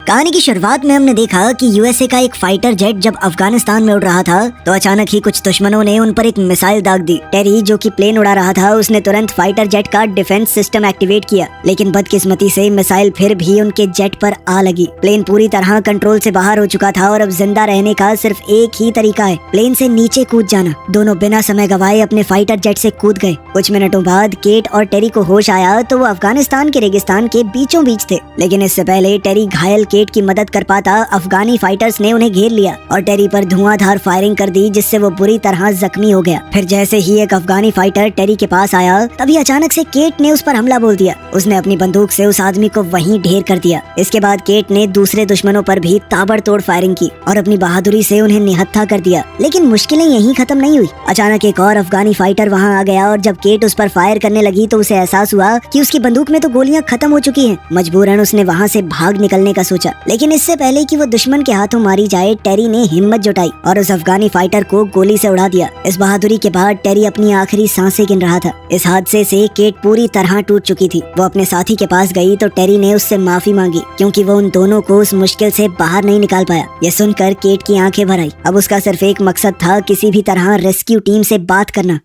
कहानी की शुरुआत में हमने देखा कि यूएसए का एक फाइटर जेट जब अफगानिस्तान में उड़ रहा था तो अचानक ही कुछ दुश्मनों ने उन पर एक मिसाइल दाग दी। टेरी जो कि प्लेन उड़ा रहा था उसने तुरंत फाइटर जेट का डिफेंस सिस्टम एक्टिवेट किया, लेकिन बदकिस्मती से मिसाइल फिर भी उनके जेट पर आ लगी। प्लेन पूरी तरह कंट्रोल से बाहर हो चुका था और अब जिंदा रहने का सिर्फ एक ही तरीका है, प्लेन से नीचे कूद जाना। दोनों बिना समय गवाए अपने फाइटर जेट से कूद गए। कुछ मिनटों बाद केट और टेरी को होश आया तो वो अफगानिस्तान के रेगिस्तान के बीचों बीच थे, लेकिन इससे पहले टेरी घायल केट की मदद कर पाता अफगानी फाइटर्स ने उन्हें घेर लिया और टेरी पर धुआंधार फायरिंग कर दी, जिससे वो बुरी तरह जख्मी हो गया। फिर जैसे ही एक अफगानी फाइटर टेरी के पास आया तभी अचानक से केट ने उस पर हमला बोल दिया। उसने अपनी बंदूक से उस आदमी को वहीं ढेर कर दिया। इसके बाद केट ने दूसरे दुश्मनों पर भी ताबड़तोड़ फायरिंग की और अपनी बहादुरी से उन्हें निहत्था कर दिया। लेकिन मुश्किलें यहीं खत्म नहीं हुई। अचानक एक और अफगानी फाइटर वहाँ आ गया और जब केट उस पर फायर करने लगी तो उसे एहसास हुआ कि उसकी बंदूक में तो गोलियां खत्म हो चुकी हैं। मजबूरन उसने वहाँ से भाग निकलने का सोचा, लेकिन इससे पहले कि वो दुश्मन के हाथों मारी जाए टेरी ने हिम्मत जुटाई और उस अफगानी फाइटर को गोली से उड़ा दिया। इस बहादुरी के बाद टेरी अपनी आखिरी सांसें गिन रहा था। इस हादसे से केट पूरी तरह टूट चुकी थी। वो अपने साथी के पास गई तो टेरी ने उससे माफी मांगी क्योंकि वो उन दोनों को उस मुश्किल से बाहर नहीं निकाल पाया। ये सुनकर केट की आंखें भर आई। अब उसका सिर्फ एक मकसद था, किसी भी तरह रेस्क्यू टीम से बात करना।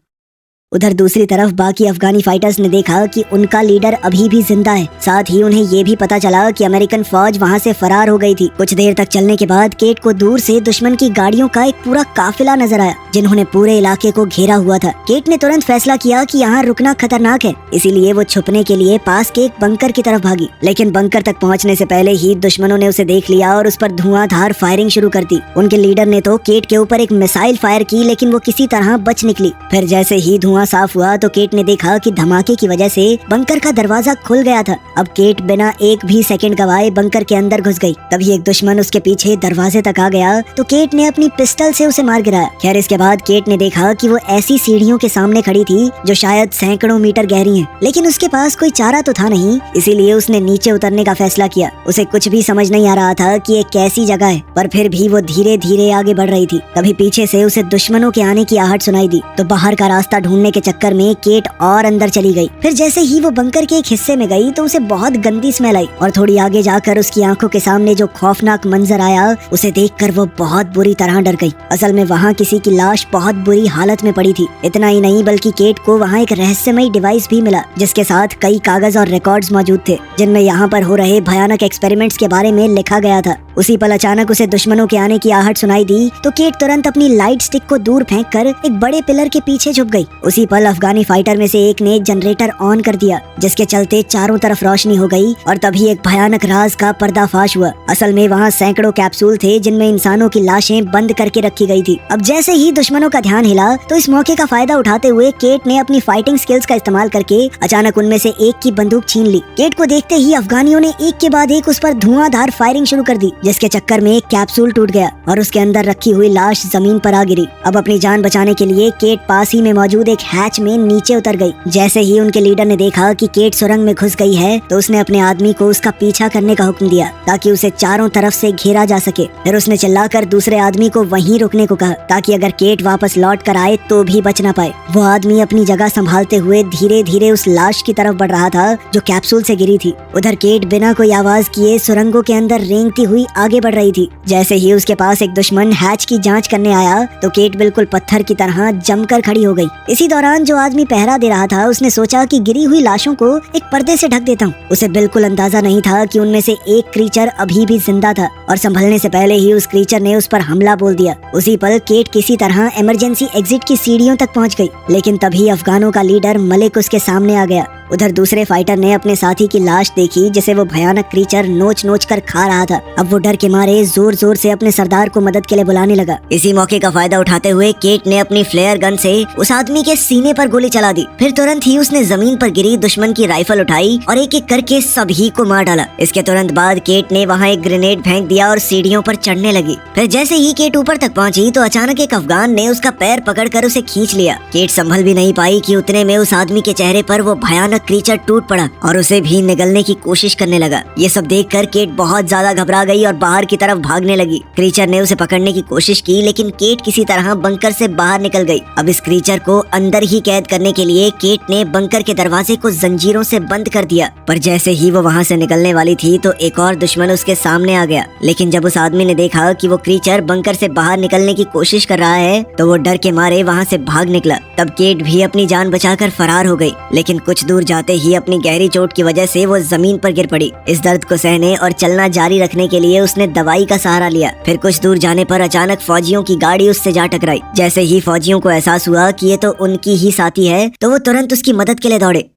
उधर दूसरी तरफ बाकी अफगानी फाइटर्स ने देखा कि उनका लीडर अभी भी जिंदा है। साथ ही उन्हें ये भी पता चला कि अमेरिकन फौज वहाँ से फरार हो गई थी। कुछ देर तक चलने के बाद केट को दूर से दुश्मन की गाड़ियों का एक पूरा काफिला नजर आया जिन्होंने पूरे इलाके को घेरा हुआ था। केट ने तुरंत फैसला किया कि यहाँ रुकना खतरनाक है, इसीलिए वो छुपने के लिए पास के एक बंकर की तरफ भागी। लेकिन बंकर तक पहुँचने से पहले ही दुश्मनों ने उसे देख लिया और उस पर धुआंधार फायरिंग शुरू कर दी। उनके लीडर ने तो केट के ऊपर एक मिसाइल फायर की, लेकिन वो किसी तरह बच निकली। फिर जैसे ही धुआं साफ हुआ तो केट ने देखा कि धमाके की वजह से बंकर का दरवाजा खुल गया था। अब केट बिना एक भी सेकंड गवाए बंकर के अंदर घुस गई। तभी एक दुश्मन उसके पीछे दरवाजे तक आ गया तो केट ने अपनी पिस्टल से उसे मार गिराया। खैर इसके बाद केट ने देखा कि वो ऐसी सीढ़ियों के सामने खड़ी थी जो शायद सैकड़ों मीटर गहरी हैं, लेकिन उसके पास कोई चारा तो था नहीं, इसीलिए उसने नीचे उतरने का फैसला किया। उसे कुछ भी समझ नहीं आ रहा था कि ये कैसी जगह है, पर फिर भी वो धीरे धीरे आगे बढ़ रही थी। तभी पीछे से उसे दुश्मनों के आने की आहट सुनाई दी तो बाहर का रास्ता ढूंढने के चक्कर में केट और अंदर चली गई। फिर जैसे ही वो बंकर के एक हिस्से में गई तो उसे बहुत गंदी स्मेल आई और थोड़ी आगे जाकर उसकी आंखों के सामने जो खौफनाक मंजर आया उसे देखकर वो बहुत बुरी तरह डर गई। असल में वहाँ किसी की लाश बहुत बुरी हालत में पड़ी थी। इतना ही नहीं बल्कि केट को वहाँ एक रहस्यमयी डिवाइस भी मिला जिसके साथ कई कागज और रिकॉर्ड्स मौजूद थे जिनमें यहाँ पर हो रहे भयानक एक्सपेरिमेंट्स के बारे में लिखा गया था। उसी पल अचानक उसे दुश्मनों के आने की आहट सुनाई दी तो केट तुरंत अपनी लाइट स्टिक को दूर फेंक कर एक बड़े पिलर के पीछे छुप गई। उसी पल अफगानी फाइटर में से एक ने जनरेटर ऑन कर दिया जिसके चलते चारों तरफ रोशनी हो गई और तभी एक भयानक राज का पर्दाफाश हुआ। असल में वहाँ सैकड़ों कैप्सूल थे जिनमें इंसानों की लाशें बंद करके रखी गई थी। अब जैसे ही दुश्मनों का ध्यान हिला तो इस मौके का फायदा उठाते हुए केट ने अपनी फाइटिंग स्किल्स का इस्तेमाल करके अचानक उनमें से एक की बंदूक छीन ली। केट को देखते ही अफगानियों ने एक के बाद एक उस पर धुआंधार फायरिंग शुरू कर दी जिसके चक्कर में एक कैप्सूल टूट गया और उसके अंदर रखी हुई लाश जमीन पर आ गिरी। अब अपनी जान बचाने के लिए केट पास ही में मौजूद एक हैच में नीचे उतर गई। जैसे ही उनके लीडर ने देखा कि केट सुरंग में घुस गई है तो उसने अपने आदमी को उसका पीछा करने का हुक्म दिया ताकि उसे चारों तरफ से घेरा जा सके। फिर उसने चिल्लाकर दूसरे आदमी को वहीं रुकने को कहा ताकि अगर केट वापस लौट कर आए तो भी बच ना पाए। वो आदमी अपनी जगह संभालते हुए धीरे धीरे उस लाश की तरफ बढ़ रहा था जो कैप्सूल से गिरी थी। उधर केट बिना कोई आवाज किए सुरंगों के अंदर रेंगती हुई आगे बढ़ रही थी। जैसे ही उसके पास एक दुश्मन हैच की जांच करने आया तो केट बिल्कुल पत्थर की तरह जमकर खड़ी हो गई। इसी दौरान जो आदमी पहरा दे रहा था उसने सोचा कि गिरी हुई लाशों को एक पर्दे से ढक देता हूँ। उसे बिल्कुल अंदाजा नहीं था कि उनमें से एक क्रीचर अभी भी जिंदा था और संभलने से पहले ही उस क्रीचर ने उस पर हमला बोल दिया। उसी पल केट किसी तरह इमरजेंसी एग्जिट की सीढ़ियों तक पहुंच गई, लेकिन तभी अफगानों का लीडर मलिक उसके सामने आ गया। उधर दूसरे फाइटर ने अपने साथी की लाश देखी जिसे वो भयानक क्रीचर नोच नोच कर खा रहा था। अब वो डर के मारे जोर जोर से अपने सरदार को मदद के लिए बुलाने लगा। इसी मौके का फायदा उठाते हुए केट ने अपनी फ्लेयर गन से उस आदमी के सीने पर गोली चला दी। फिर तुरंत ही उसने जमीन पर गिरी दुश्मन की राइफल उठाई और एक एक करके सभी को मार डाला। इसके तुरंत बाद केट ने वहाँ एक ग्रेनेड फेंक दिया और सीढ़ियों पर चढ़ने लगी। फिर जैसे ही केट ऊपर तक पहुंची तो अचानक एक अफगान ने उसका पैर पकड़कर उसे खींच लिया। केट संभल भी नहीं पाई कि उतने में उस आदमी के चेहरे पर वो भयानक भयानक क्रीचर टूट पड़ा और उसे भी निगलने की कोशिश करने लगा। ये सब देखकर केट बहुत ज्यादा घबरा गई और बाहर की तरफ भागने लगी। क्रीचर ने उसे पकड़ने की कोशिश की, लेकिन केट किसी तरह बंकर से बाहर निकल गई। अब इस क्रीचर को अंदर ही कैद करने के लिए केट ने बंकर के दरवाजे को जंजीरों से बंद कर दिया। पर जैसे ही वो वहाँ से निकलने वाली थी तो एक और दुश्मन उसके सामने आ गया। लेकिन जब उस आदमी ने देखा कि वो क्रीचर बंकर से बाहर निकलने की कोशिश कर रहा है तो वो डर के मारे वहाँ से भाग निकला। तब केट भी अपनी जान बचाकर फरार हो गई, लेकिन कुछ दूर जाते ही अपनी गहरी चोट की वजह से वो जमीन पर गिर पड़ी। इस दर्द को सहने और चलना जारी रखने के लिए उसने दवाई का सहारा लिया। फिर कुछ दूर जाने पर अचानक फौजियों की गाड़ी उससे जा टकराई। जैसे ही फौजियों को एहसास हुआ कि ये तो उनकी ही साथी है तो वो तुरंत उसकी मदद के लिए दौड़े।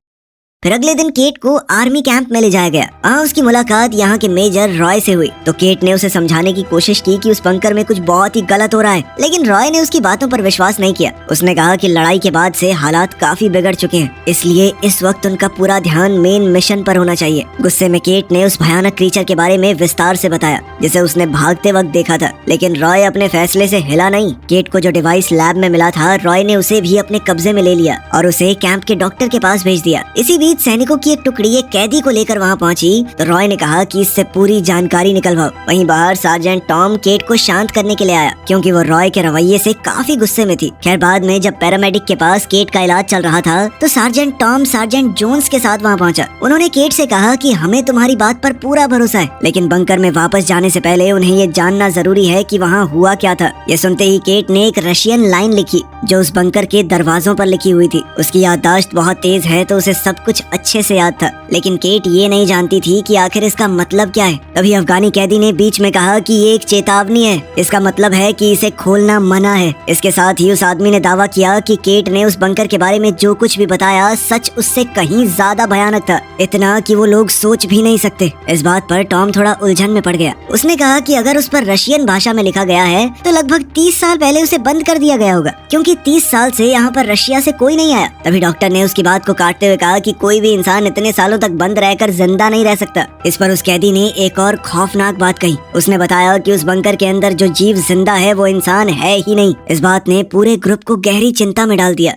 फिर अगले दिन केट को आर्मी कैंप में ले जाया गया। वहाँ उसकी मुलाकात यहाँ के मेजर रॉय से हुई। तो केट ने उसे समझाने की कोशिश की कि उस बंकर में कुछ बहुत ही गलत हो रहा है, लेकिन रॉय ने उसकी बातों पर विश्वास नहीं किया। उसने कहा कि लड़ाई के बाद से हालात काफी बिगड़ चुके हैं, इसलिए इस वक्त उनका पूरा ध्यान मेन मिशन पर होना चाहिए। गुस्से में केट ने उस भयानक क्रीचर के बारे में विस्तार से बताया जिसे उसने भागते वक्त देखा था, लेकिन रॉय अपने फैसले से हिला नहीं। केट को जो डिवाइस लैब में मिला था, रॉय ने उसे भी अपने कब्जे में ले लिया और उसे कैंप के डॉक्टर के पास भेज दिया। इसी बीच सैनिकों की एक टुकड़ी एक कैदी को लेकर वहाँ पहुंची तो रॉय ने कहा कि इससे पूरी जानकारी निकलवाओ। वहीं बाहर सार्जेंट टॉम केट को शांत करने के लिए आया, क्योंकि वो रॉय के रवैये से काफी गुस्से में थी। खैर बाद में जब पैरामेडिक के पास केट का इलाज चल रहा था तो सार्जेंट टॉम सार्जेंट जोन्स के साथ वहाँ पहुंचा। उन्होंने केट से कहा कि हमें तुम्हारी बात पर पूरा भरोसा है, लेकिन बंकर में वापस जाने से पहले उन्हें ये जानना जरूरी है कि वहाँ हुआ क्या था। ये सुनते ही केट ने एक रशियन लाइन लिखी जो उस बंकर के दरवाजों पर लिखी हुई थी। उसकी याददाश्त बहुत तेज है तो उसे सब कुछ अच्छे से याद था, लेकिन केट ये नहीं जानती थी कि आखिर इसका मतलब क्या है। तभी अफगानी कैदी ने बीच में कहा कि ये एक चेतावनी है, इसका मतलब है कि इसे खोलना मना है। इसके साथ ही उस आदमी ने दावा किया कि केट ने उस बंकर के बारे में जो कुछ भी बताया सच उससे कहीं ज्यादा भयानक था, इतना कि वो लोग सोच भी नहीं सकते। इस बात पर टॉम थोड़ा उलझन में पड़ गया। उसने कहा कि अगर उस पर रशियन भाषा में लिखा गया है तो लगभग 30 साल पहले उसे बंद कर दिया गया होगा, क्योंकि 30 साल से यहाँ पर रशिया से कोई नहीं आया। तभी डॉक्टर ने उसकी बात को काटते हुए कहा कि कोई भी इंसान इतने सालों तक बंद रहकर जिंदा नहीं रह सकता। इस पर उस कैदी ने एक और खौफनाक बात कही। उसने बताया कि उस बंकर के अंदर जो जीव जिंदा है वो इंसान है ही नहीं। इस बात ने पूरे ग्रुप को गहरी चिंता में डाल दिया।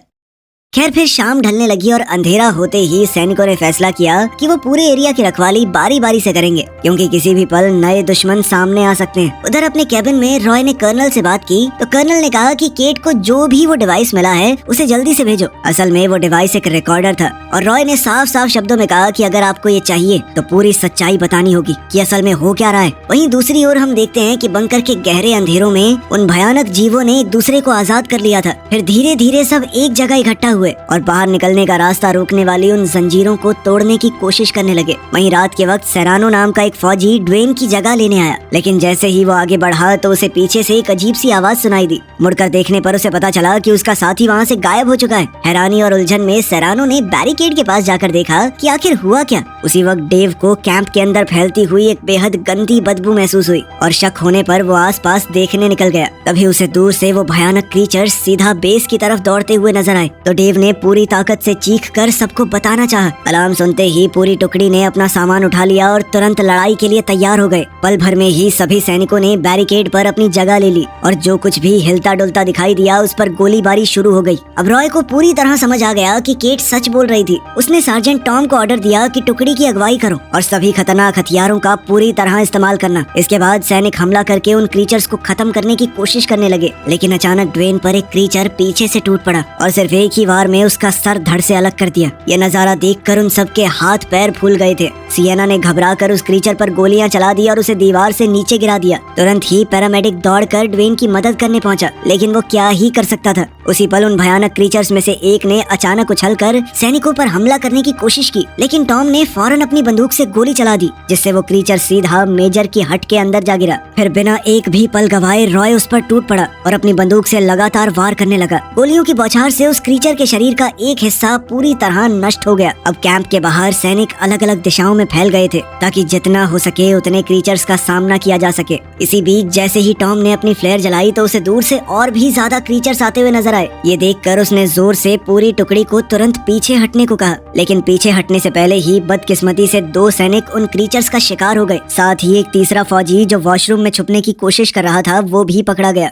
खैर फिर शाम ढलने लगी और अंधेरा होते ही सैनिकों ने फैसला किया कि वो पूरे एरिया की रखवाली बारी बारी से करेंगे, क्योंकि किसी भी पल नए दुश्मन सामने आ सकते हैं। उधर अपने कैबिन में रॉय ने कर्नल से बात की तो कर्नल ने कहा कि केट को जो भी वो डिवाइस मिला है उसे जल्दी से भेजो। असल में वो डिवाइस एक रिकॉर्डर था और रॉय ने साफ साफ शब्दों में कहा कि अगर आपको ये चाहिए तो पूरी सच्चाई बतानी होगी कि असल में हो क्या रहा है। वहीं दूसरी ओर हम देखते हैं कि बंकर के गहरे अंधेरों में उन भयानक जीवों ने एक दूसरे को आजाद कर लिया था। फिर धीरे धीरे सब एक जगह इकट्ठा हुए और बाहर निकलने का रास्ता रोकने वाली उन जंजीरों को तोड़ने की कोशिश करने लगे। वहीं रात के वक्त सेरानो नाम का एक फौजी ड्वेन की जगह लेने आया, लेकिन जैसे ही वो आगे बढ़ा तो उसे पीछे से एक अजीब सी आवाज सुनाई दी। मुड़कर देखने पर उसे पता चला कि उसका साथी वहाँ से गायब हो चुका है। हैरानी और उलझन में सेरानो ने बैरिकेड के पास जाकर देखा कि आखिर हुआ क्या। उसी वक्त डेव को कैंप के अंदर फैलती हुई एक बेहद गंदी बदबू महसूस हुई और शक होने पर वो आसपास देखने निकल गया। तभी उसे दूर से वो भयानक क्रीचर सीधा बेस की तरफ दौड़ते हुए नजर आए तो डेव ने पूरी ताकत से चीख कर सबको बताना चाहा। अलार्म सुनते ही पूरी टुकड़ी ने अपना सामान उठा लिया और तुरंत लड़ाई के लिए तैयार हो गए। पल भर में ही सभी सैनिकों ने बैरिकेड पर अपनी जगह ले ली और जो कुछ भी हिलता डुलता दिखाई दिया उस पर गोलीबारी शुरू हो गई। अब रॉय को पूरी तरह समझ आ गया कि केट सच बोल रही थी। उसने सार्जेंट टॉम को ऑर्डर दिया कि टुकड़ी की अगुवाई करो और सभी खतरनाक हथियारों का पूरी तरह इस्तेमाल करना। इसके बाद सैनिक हमला करके उन क्रीचर्स को खत्म करने की कोशिश करने लगे, लेकिन अचानक ड्वेन पर एक क्रीचर पीछे से टूट पड़ा और सिर्फ एक ही वार में उसका सर धड़ से अलग कर दिया। यह नजारा देखकर उन सबके हाथ पैर फूल गए थे। सिएना ने घबराकर उस क्रीचर पर गोलियां चला दी और उसे दीवार से नीचे गिरा दिया। तुरंत ही पैरामेडिक दौड़कर ड्वेन की मदद करने पहुंचा, लेकिन वो क्या ही कर सकता था। उसी पल उन भयानक क्रीचर्स में से एक ने अचानक उछलकर सैनिकों पर हमला करने की कोशिश की, लेकिन टॉम ने फौरन अपनी बंदूक से गोली चला दी, जिससे वो क्रीचर सीधा मेजर की हट के अंदर जा गिरा। फिर बिना एक भी पल गवाए रॉय उस पर टूट पड़ा और अपनी बंदूक से लगातार वार करने लगा। गोलियों की बौछार से उस क्रीचर के शरीर का एक हिस्सा पूरी तरह नष्ट हो गया। अब कैंप के बाहर सैनिक अलग अलग दिशाओं में फैल गए थे ताकि जितना हो सके उतने क्रीचर्स का सामना किया जा सके। इसी बीच जैसे ही टॉम ने अपनी फ्लेयर जलाई तो उसे दूर से और भी ज्यादा क्रीचर्स आते हुए नजर आए। ये देखकर उसने जोर से पूरी टुकड़ी को तुरंत पीछे हटने को कहा, लेकिन पीछे हटने से पहले ही बदकिस्मती से 2 सैनिक उन क्रीचर्स का शिकार हो गए। साथ ही एक तीसरा फौजी जो वॉशरूम में छुपने की कोशिश कर रहा था वो भी पकड़ा गया।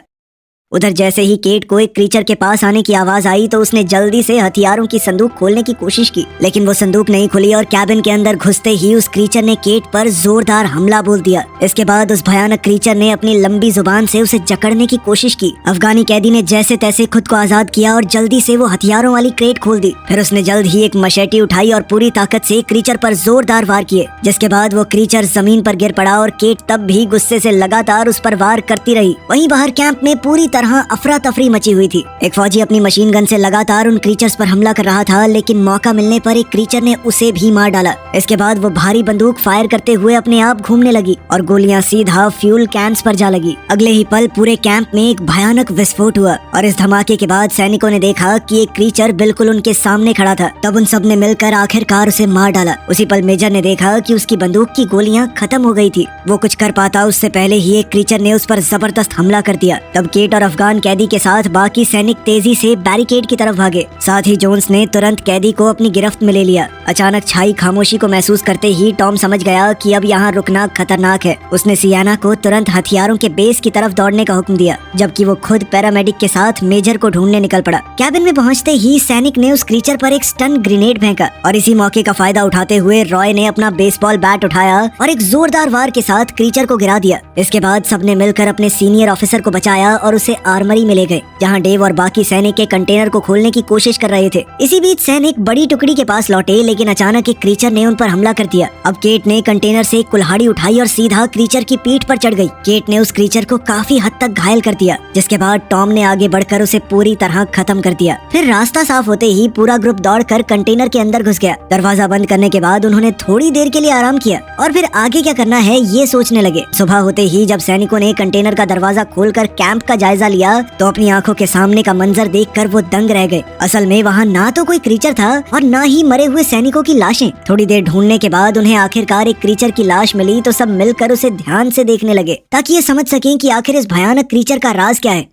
उधर जैसे ही केट को एक क्रीचर के पास आने की आवाज आई तो उसने जल्दी से हथियारों की संदूक खोलने की कोशिश की, लेकिन वो संदूक नहीं खुली और कैबिन के अंदर घुसते ही उस क्रीचर ने केट पर जोरदार हमला बोल दिया। इसके बाद उस भयानक क्रीचर ने अपनी लंबी जुबान से उसे जकड़ने की कोशिश की। अफगानी कैदी ने जैसे तैसे खुद को आजाद किया और जल्दी से वो हथियारों वाली क्रेट खोल दी। फिर उसने जल्द ही एक मशेटी उठाई और पूरी ताकत से क्रीचर पर जोरदार वार किए, जिसके बाद वो क्रीचर जमीन पर गिर पड़ा और केट तब भी गुस्से से लगातार उस पर वार करती रही। वहीं बाहर कैंप में पूरी तरह अफरा तफरी मची हुई थी। एक फौजी अपनी मशीन गन से लगातार उन क्रीचर्स पर हमला कर रहा था, लेकिन मौका मिलने पर एक क्रीचर ने उसे भी मार डाला। इसके बाद वो भारी बंदूक फायर करते हुए अपने आप घूमने लगी और गोलियां सीधा फ्यूल कैंस पर जा लगी। अगले ही पल पूरे कैंप में एक भयानक विस्फोट हुआ और इस धमाके के बाद सैनिकों ने देखा कि एक क्रीचर बिल्कुल उनके सामने खड़ा था। तब उन सब ने मिलकर आखिरकार उसे मार डाला। उसी पल मेजर ने देखा कि उसकी बंदूक की गोलियां खत्म हो गई थी। वो कुछ कर पाता उससे पहले ही एक क्रीचर ने उस पर जबरदस्त हमला कर दिया। तब केट और अफगान कैदी के साथ बाकी सैनिक तेजी से बैरिकेड की तरफ भागे। साथ ही जोन्स ने तुरंत कैदी को अपनी गिरफ्त में ले लिया। अचानक छाई खामोशी को महसूस करते ही टॉम समझ गया कि अब यहाँ रुकना खतरनाक है। उसने सियाना को तुरंत हथियारों के बेस की तरफ दौड़ने का हुक्म दिया, जबकि वो खुद पैरामेडिक के साथ मेजर को ढूंढने निकल पड़ा। कैबिन में पहुंचते ही सैनिक ने उस क्रीचर पर एक स्टन ग्रेनेड फेंका और इसी मौके का फायदा उठाते हुए रॉय ने अपना बेसबॉल बैट उठाया और एक जोरदार वार के साथ क्रीचर को गिरा दिया। इसके बाद सबने मिलकर अपने सीनियर ऑफिसर को बचाया और उसे आर्मरी में ले गए, जहां डेव और बाकी सैनिक के कंटेनर को खोलने की कोशिश कर रहे थे। इसी बीच सैनिक बड़ी टुकड़ी के पास लौटे, लेकिन अचानक एक क्रीचर ने उन पर हमला कर दिया। अब केट ने कंटेनर से एक कुल्हाड़ी उठाई और सीधा क्रीचर की पीठ पर चढ़ गई। केट ने उस क्रीचर को काफी हद तक घायल कर दिया, जिसके बाद टॉम ने आगे बढ़कर उसे पूरी तरह खत्म कर दिया। फिर रास्ता साफ होते ही पूरा ग्रुप दौड़कर कंटेनर के अंदर घुस गया। दरवाजा बंद करने के बाद उन्होंने थोड़ी देर के लिए आराम किया और फिर आगे क्या करना है ये सोचने लगे। सुबह होते ही जब सैनिकों ने कंटेनर का दरवाजा खोलकर कैंप का जायजा लिया तो अपनी आंखों के सामने का मंजर देखकर वो दंग रह गए। असल में वहाँ ना तो कोई क्रीचर था और ना ही मरे हुए सैनिकों की लाशें। थोड़ी देर ढूंढने के बाद उन्हें आखिरकार एक क्रीचर की लाश मिली तो सब मिलकर उसे ध्यान से देखने लगे ताकि ये समझ सकें कि आखिर इस भयानक क्रीचर का राज क्या है।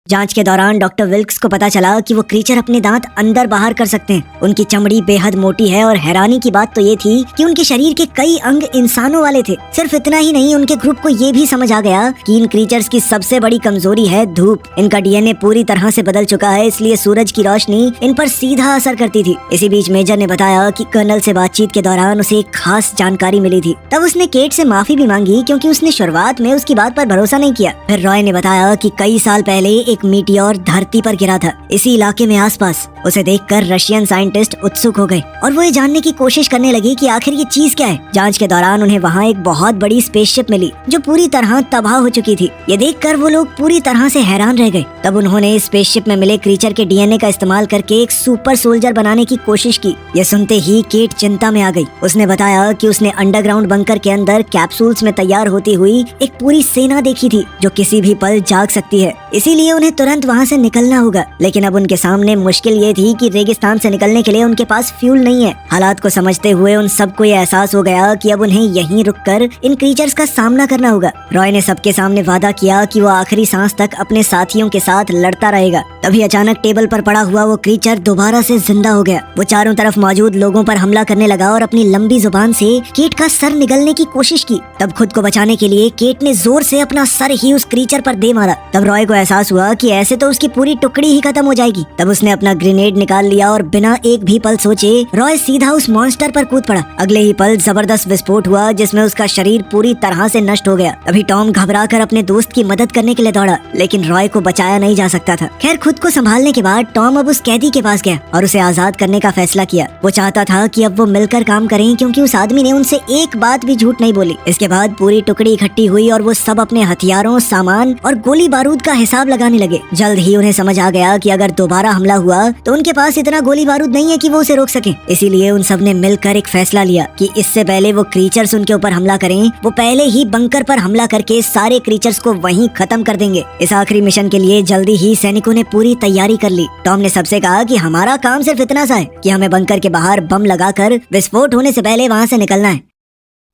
जांच के दौरान डॉक्टर विल्क्स को पता चला कि वो क्रीचर अपने दांत अंदर बाहर कर सकते हैं। उनकी चमड़ी बेहद मोटी है और हैरानी की बात तो ये थी कि उनके शरीर के कई अंग इंसानों वाले थे। सिर्फ इतना ही नहीं, उनके ग्रुप को ये भी समझ आ गया कि इन क्रीचर्स की सबसे बड़ी कमजोरी है धूप। इनका डीएनए पूरी तरह से बदल चुका है, इसलिए सूरज की रोशनी इन पर सीधा असर करती थी। इसी बीच मेजर ने बताया कि कर्नल से बातचीत के दौरान उसे एक खास जानकारी मिली थी। तब उसने केट से माफी भी मांगी क्योंकि उसने शुरुआत में उसकी बात पर भरोसा नहीं किया। फिर रॉय ने बताया कि कई साल पहले एक मीटियोर धरती पर गिरा था इसी इलाके में आसपास। उसे देखकर रशियन साइंटिस्ट उत्सुक हो गए और वो ये जानने की कोशिश करने लगे कि आखिर ये चीज क्या है। जांच के दौरान उन्हें वहाँ एक बहुत बड़ी स्पेसशिप मिली जो पूरी तरह तबाह हो चुकी थी। ये देखकर वो लोग पूरी तरह से हैरान रह गए। तब उन्होंने स्पेसशिप में मिले क्रीचर के डीएनए का इस्तेमाल करके एक सुपर सोल्जर बनाने की कोशिश की। ये सुनते ही केट चिंता में आ गई। उसने बताया कि उसने अंडरग्राउंड बंकर के अंदर कैप्सूल्स में तैयार होती हुई एक पूरी सेना देखी थी जो किसी भी पल जाग सकती है, इसीलिए उन्हें तुरंत वहाँ से निकलना होगा। लेकिन अब उनके सामने मुश्किल ये थी कि रेगिस्तान से निकलने के लिए उनके पास फ्यूल नहीं है। हालात को समझते हुए उन सबको ये एहसास हो गया कि अब उन्हें यहीं रुककर इन क्रीचर्स का सामना करना होगा। रॉय ने सबके सामने वादा किया कि वो आखिरी सांस तक अपने साथियों के साथ लड़ता रहेगा। तभी अचानक टेबल पर पड़ा हुआ वो क्रीचर दोबारा से जिंदा हो गया। वो चारों तरफ मौजूद लोगों पर हमला करने लगा और अपनी लंबी जुबान से केट का सर निगलने की कोशिश की। तब खुद को बचाने के लिए केट ने जोर से अपना सर ही उस क्रीचर पर दे मारा। तब रॉय को एहसास हुआ कि ऐसे तो उसकी पूरी टुकड़ी ही खत्म हो जाएगी। तब उसने अपना ग्रेनेड निकाल लिया और बिना एक भी पल सोचे रॉय सीधा उस मॉन्स्टर पर कूद पड़ा। अगले ही पल जबरदस्त विस्फोट हुआ जिसमें उसका शरीर पूरी तरह से नष्ट हो गया। तभी टॉम घबराकर अपने दोस्त की मदद करने के लिए दौड़ा, लेकिन रॉय को बचाया नहीं जा सकता था। खैर, खुद को संभालने के बाद टॉम अब उस कैदी के पास गया और उसे आजाद करने का फैसला किया। वो चाहता था कि अब वो मिलकर काम करें क्योंकि उस आदमी ने उनसे एक बात भी झूठ नहीं बोली। इसके बाद पूरी टुकड़ी इकट्ठी हुई और वो सब अपने हथियारों, सामान और गोली बारूद का हिसाब लगाने लगे। जल्द ही उन्हें समझ आ गया कि अगर दोबारा हमला हुआ तो उनके पास इतना गोली बारूद नहीं है कि वो उसे रोक सके। इसीलिए उन सब ने मिलकर एक फैसला लिया कि इससे पहले वो क्रीचर्स उनके ऊपर हमला करें, वो पहले ही बंकर पर हमला करके सारे क्रीचर्स को वहीं खत्म कर देंगे। इस आखिरी मिशन के लिए जल्दी ही सैनिकों ने पूरी तैयारी कर ली। टॉम ने सबसे कहा कि हमारा काम सिर्फ इतना सा है कि हमें बंकर के बाहर बम लगाकर विस्फोट होने से पहले वहाँ से निकलना है।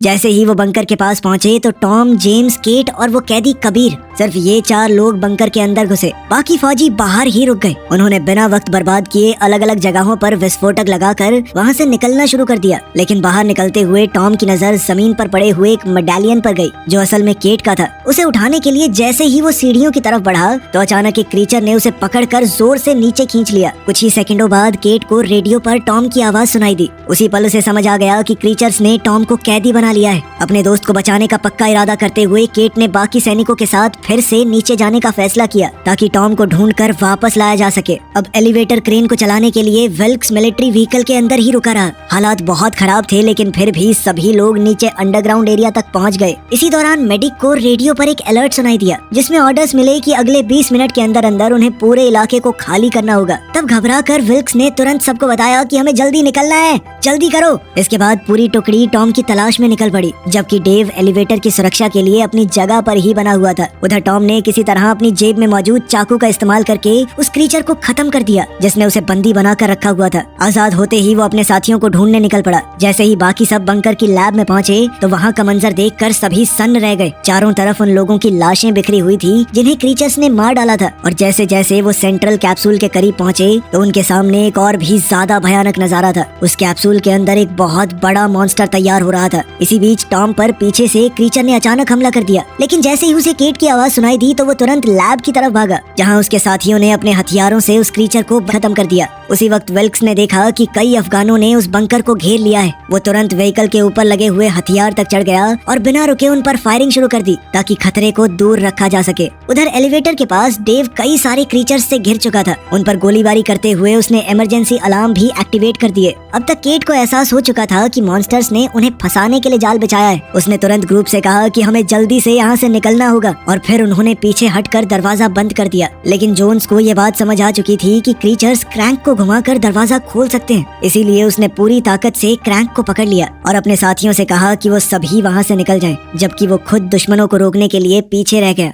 जैसे ही वो बंकर के पास पहुंचे तो टॉम, जेम्स, केट और वो कैदी कबीर सिर्फ ये 4 लोग बंकर के अंदर घुसे, बाकी फौजी बाहर ही रुक गए। उन्होंने बिना वक्त बर्बाद किए अलग अलग जगहों पर विस्फोटक लगाकर वहाँ से निकलना शुरू कर दिया। लेकिन बाहर निकलते हुए टॉम की नजर जमीन पर पड़े हुए एक मेडालियन पर गई, जो असल में केट का था। उसे उठाने के लिए जैसे ही वो सीढ़ियों की तरफ बढ़ा तो अचानक एक क्रीचर ने उसे पकड़कर जोर से नीचे खींच लिया। कुछ ही सेकंडों बाद केट को रेडियो पर टॉम की आवाज सुनाई दी। उसी पल उसे समझ आ गया कि क्रीचर्स ने टॉम को कैदी बना लिया है। अपने दोस्त को बचाने का पक्का इरादा करते हुए केट ने बाकी सैनिकों के साथ फिर से नीचे जाने का फैसला किया ताकि टॉम को ढूंढकर वापस लाया जा सके। अब एलिवेटर क्रेन को चलाने के लिए विल्क्स मिलिट्री व्हीकल के अंदर ही रुका रहा। हालात बहुत खराब थे, लेकिन फिर भी सभी लोग नीचे अंडरग्राउंड एरिया तक पहुंच गए। इसी दौरान मेडिक को रेडियो पर एक अलर्ट सुनाई दिया, जिसमें ऑर्डर्स मिले कि अगले 20 मिनट के अंदर अंदर उन्हें पूरे इलाके को खाली करना होगा। तब घबराकर विल्क्स ने तुरंत सबको बताया कि हमें जल्दी निकलना है, जल्दी करो। इसके बाद पूरी टुकड़ी टॉम की तलाश में निकल पड़ी, जबकि डेव एलिवेटर की सुरक्षा के लिए अपनी जगह पर ही बना हुआ था। उधर टॉम ने किसी तरह अपनी जेब में मौजूद चाकू का इस्तेमाल करके उस क्रीचर को खत्म कर दिया, जिसने उसे बंदी बनाकर रखा हुआ था। आजाद होते ही वो अपने साथियों को ढूंढने निकल पड़ा। जैसे ही बाकी सब बंकर की लैब में पहुंचे तो वहाँ का मंजर देखकर सभी सन्न रह गए। चारों तरफ उन लोगों की लाशें बिखरी हुई थी जिन्हें क्रीचर्स ने मार डाला था। और जैसे जैसे वो सेंट्रल कैप्सूल के करीब पहुंचे तो उनके सामने एक और भी ज्यादा भयानक नजारा था। उस कैप्सूल के अंदर एक बहुत बड़ा मॉन्स्टर तैयार हो रहा था। इसी बीच टॉम पर पीछे से क्रीचर ने अचानक हमला कर दिया, लेकिन जैसे ही उसे केट की आवाज सुनाई दी तो वो तुरंत लैब की तरफ भागा, जहाँ उसके साथियों ने अपने हथियारों से उस क्रीचर को खत्म कर दिया। उसी वक्त विल्क्स ने देखा कि कई अफगानों ने उस बंकर को घेर लिया है। वो तुरंत व्हीकल के ऊपर लगे हुए हथियार तक चढ़ गया और बिना रुके उन पर फायरिंग शुरू कर दी ताकि खतरे को दूर रखा जा सके। उधर एलिवेटर के पास डेव कई सारे क्रीचर्स से घिर चुका था। उन पर गोलीबारी करते हुए उसने इमरजेंसी अलार्म भी एक्टिवेट कर दिए। अब तक केट को एहसास हो चुका था कि मॉन्स्टर्स ने उन्हें फंसाने के लिए जाल बिछाया है। उसने तुरंत ग्रुप से कहा कि हमें जल्दी से यहाँ से निकलना होगा, और फिर उन्होंने पीछे हटकर दरवाजा बंद कर दिया। लेकिन जोन्स को ये बात समझ आ चुकी थी कि क्रीचर्स क्रैंक को घुमाकर दरवाजा खोल सकते हैं, इसीलिए उसने पूरी ताकत से क्रैंक को पकड़ लिया और अपने साथियों से कहा कि वो सभी वहाँ से निकल जाएं, जबकि वो खुद दुश्मनों को रोकने के लिए पीछे रह गया।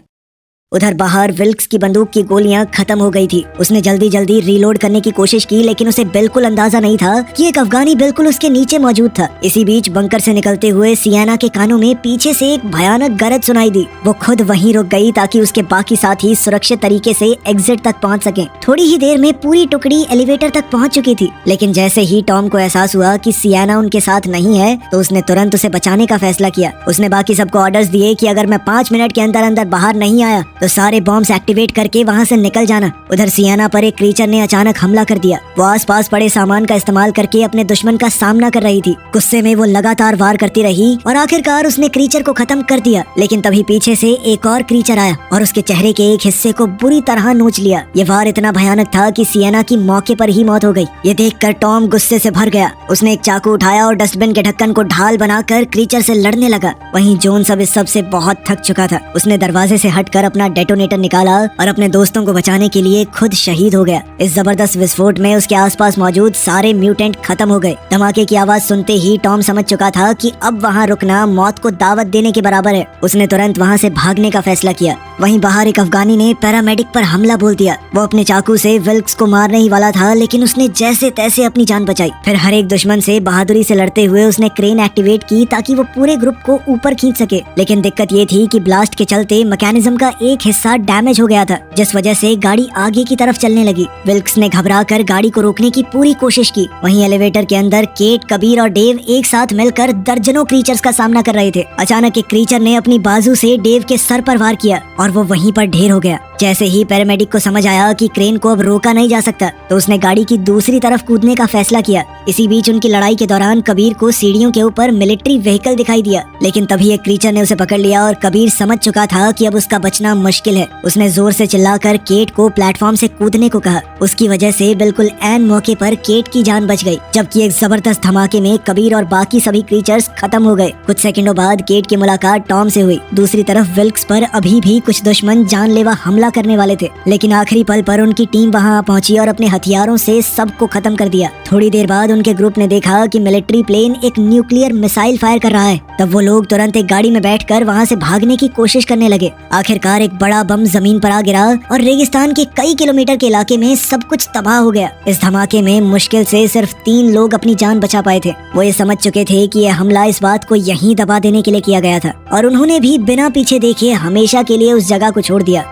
उधर बाहर विल्क्स की बंदूक की गोलियां खत्म हो गई थी। उसने जल्दी जल्दी रीलोड करने की कोशिश की, लेकिन उसे बिल्कुल अंदाजा नहीं था कि एक अफगानी बिल्कुल उसके नीचे मौजूद था। इसी बीच बंकर से निकलते हुए सियाना के कानों में पीछे से एक भयानक गरज सुनाई दी। वो खुद वहीं रुक गई ताकि उसके बाकी साथी सुरक्षित तरीके से एग्जिट तक पहुंच सकें। थोड़ी ही देर में पूरी टुकड़ी एलिवेटर तक पहुंच चुकी थी, लेकिन जैसे ही टॉम को एहसास हुआ कि सियाना उनके साथ नहीं है तो उसने तुरंत उसे बचाने का फैसला किया। उसने बाकी सबको ऑर्डर्स दिए कि अगर मैं 5 मिनट के अंदर अंदर बाहर नहीं आया तो सारे बॉम्ब्स एक्टिवेट करके वहाँ से निकल जाना। उधर सियाना पर एक क्रीचर ने अचानक हमला कर दिया। वो आसपास पड़े सामान का इस्तेमाल करके अपने दुश्मन का सामना कर रही थी। गुस्से में वो लगातार वार करती रही और आखिरकार उसने क्रीचर को खत्म कर दिया। लेकिन तभी पीछे से एक और क्रीचर आया और उसके चेहरे के एक हिस्से को बुरी तरह नोच लिया। ये वार इतना भयानक था कि सियाना की मौके पर ही मौत हो गई। ये देखकर टॉम गुस्से से भर गया। उसने एक चाकू उठाया और डस्टबिन के ढक्कन को ढाल बनाकर क्रीचर से लड़ने लगा। वहीं जोन सब इस सब से बहुत थक चुका था। उसने दरवाजे से हटकर अपना डेटोनेटर निकाला और अपने दोस्तों को बचाने के लिए खुद शहीद हो गया। इस जबरदस्त विस्फोट में उसके आसपास मौजूद सारे म्यूटेंट खत्म हो गए। धमाके की आवाज सुनते ही टॉम समझ चुका था कि अब वहाँ रुकना मौत को दावत देने के बराबर है। उसने तुरंत वहाँ से भागने का फैसला किया। वहीं बाहर एक अफगानी ने पैरामेडिक पर हमला बोल दिया। वो अपने चाकू से विल्क्स को मारने ही वाला था, लेकिन उसने जैसे तैसे अपनी जान बचाई। फिर हर एक दुश्मन से बहादुरी से लड़ते हुए उसने क्रेन एक्टिवेट की ताकि वो पूरे ग्रुप को ऊपर खींच सके। लेकिन दिक्कत ये थी कि ब्लास्ट के चलते मैकेनिज्म का एक हिस्सा डैमेज हो गया था, जिस वजह से गाड़ी आगे की तरफ चलने लगी। विल्क्स ने घबराकर गाड़ी को रोकने की पूरी कोशिश की। वहीं एलिवेटर के अंदर केट, कबीर और डेव एक साथ मिलकर दर्जनों क्रीचर्स का सामना कर रहे थे। अचानक एक क्रीचर ने अपनी बाजू से डेव के सर पर वार किया और वो वहीं पर ढेर हो गया। जैसे ही पैरामेडिक को समझ आया कि क्रेन को अब रोका नहीं जा सकता तो उसने गाड़ी की दूसरी तरफ कूदने का फैसला किया। इसी बीच उनकी लड़ाई के दौरान कबीर को सीढ़ियों के ऊपर मिलिट्री व्हीकल दिखाई दिया, लेकिन तभी एक क्रीचर ने उसे पकड़ लिया और कबीर समझ चुका था कि अब उसका बचना मुश्किल है। उसने जोर से चिल्लाकर केट को प्लेटफॉर्म से कूदने को कहा। उसकी वजह से बिल्कुल ऐन मौके पर केट की जान बच गई, जबकि एक जबरदस्त धमाके में कबीर और बाकी सभी क्रीचर्स खत्म हो गए। कुछ सेकंडों बाद केट की मुलाकात टॉम से हुई। दूसरी तरफ विल्क्स पर अभी भी कुछ दुश्मन जानलेवा हमला हमला करने वाले थे, लेकिन आखिरी पल पर उनकी टीम वहां पहुंची और अपने हथियारों से सबको खत्म कर दिया। थोड़ी देर बाद उनके ग्रुप ने देखा कि मिलिट्री प्लेन एक न्यूक्लियर मिसाइल फायर कर रहा है। तब वो लोग तुरंत एक गाड़ी में बैठकर वहां से भागने की कोशिश करने लगे। आखिरकार एक बड़ा बम जमीन पर आ गिरा और रेगिस्तान के कई किलोमीटर के इलाके में सब कुछ तबाह हो गया। इस धमाके में मुश्किल से सिर्फ 3 लोग अपनी जान बचा पाए थे। वो ये समझ चुके थे कि यह हमला इस बात को यहीं दबा देने के लिए किया गया था और उन्होंने भी बिना पीछे देखे हमेशा के लिए उस जगह को छोड़ दिया।